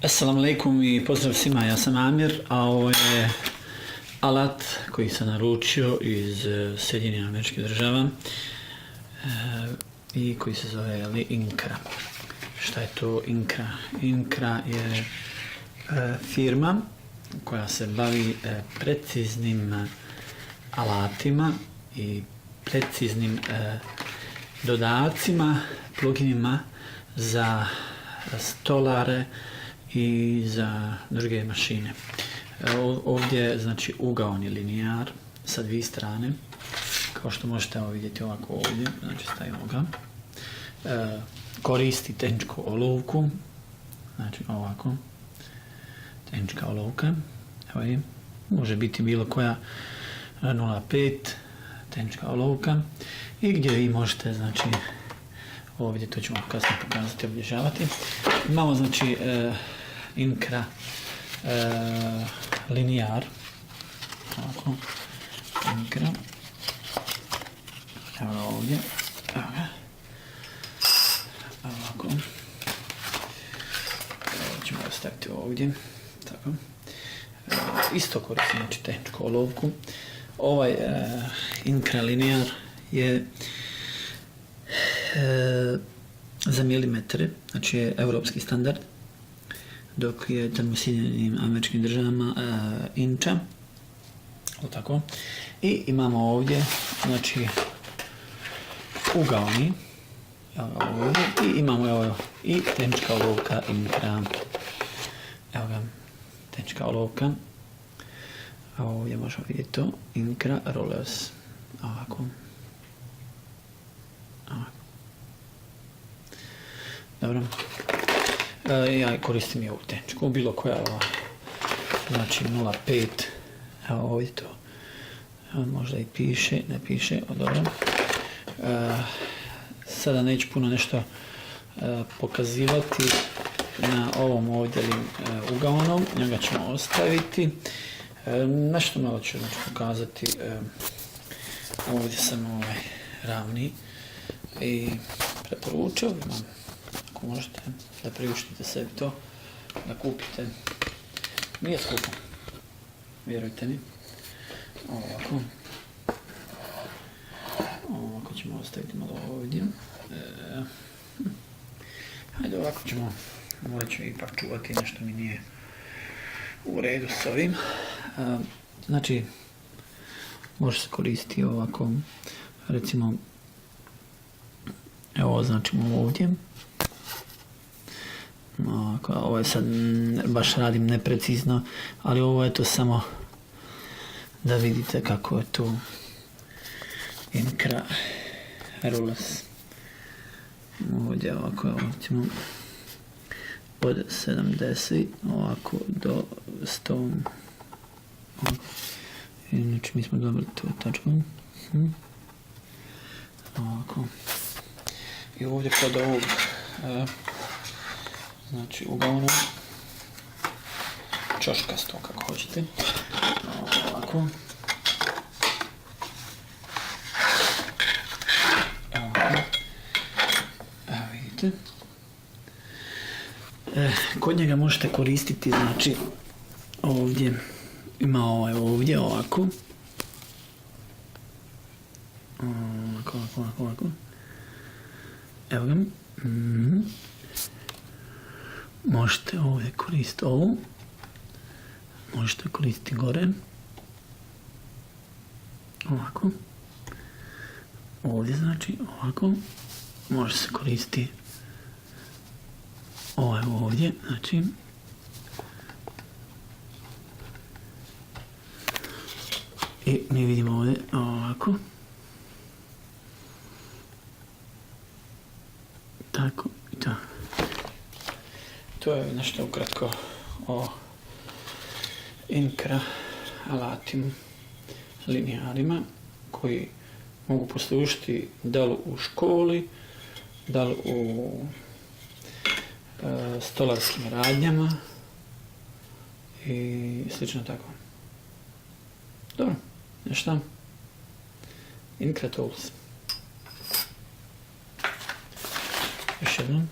Assalamu alaikum i pozdrav svima, ja sam Amir, a ovo je alat koji sam naručio iz Sjedinjenih Američkih Država i koji se zove Incra. Šta je to Incra? Incra je firma koja se bavi preciznim alatima i preciznim dodacima, pluginima za stolare i za druge mašine. Ovdje je znači ugaoni linijar sa dvije strane, kao što možete vidjeti ovako ovdje, znači stavimo ga. Koristi tehničku olovku, znači ovako, tehnička olovka, evo je, može biti bilo koja 0,5 tehnička olovka i gdje vi možete znači ovdje, to ćemo kasnije pokazati, obilježavati. Imamo znači Incra linijar, ovako, Incra, evo ovdje, evo ga, ovako, evo ćemo ga staviti ovdje, tako, isto koristim znači tehničku olovku. Ovaj Incra linijar je za milimetre, znači je evropski standard, dok je tamo u Sjedinjenim Američkim Državama inča, tako. I imamo ovdje, znači, ugaoni, ovdje, i imamo evo i tehnička olovka Incra, evo ga, tehnička olovka, a ovdje možemo vidjeti to, Incra Rollers, ovako. Dobro. Ja koristim i ovu tehničku, bilo koja ova, znači 0,5, evo ovdje to, možda i piše, ne piše, dobro. Sada neću puno nešto pokazivati na ovom ovdje ugaonom, njega ćemo ostaviti. Nešto malo ću znači pokazati, ovdje sam ravni i preporučio bi vam, ako možete da priuštite sebi to, da kupite, nije skupo, vjerujte mi, ovako ćemo ostaviti malo ovdje, hajde ovako ćemo, morat ću ipak čuvati, nešto mi nije u redu s ovim, znači može se koristiti ovako, recimo, evo označimo ovdje. Ovo je sad, baš radim neprecizno, ali ovo je to samo da vidite kako je tu Incra Rollers. Ovdje ovako, recimo, od 70 ovako do 100. Znači mi smo dobili tu tačku. Ovako. I ovdje kod ovog znači ugaona čoškasto, kako hoćete, ovako, evo vidite, kod njega možete koristiti, znači ovdje ima ovdje ovako, ovako, evo ga, možete ovdje koristiti ovu, možete koristiti gore, ovako, ovdje znači ovako, može se koristiti ovdje, znači, i mi vidimo ovdje ovako, tako i tako. To je nešto ukratko o Incra alatima, linijarima koji mogu poslužiti da li u školi, da li u stolarskim radnjama i slično tako. Dobro, nešto? Incra Tools. Još jednom.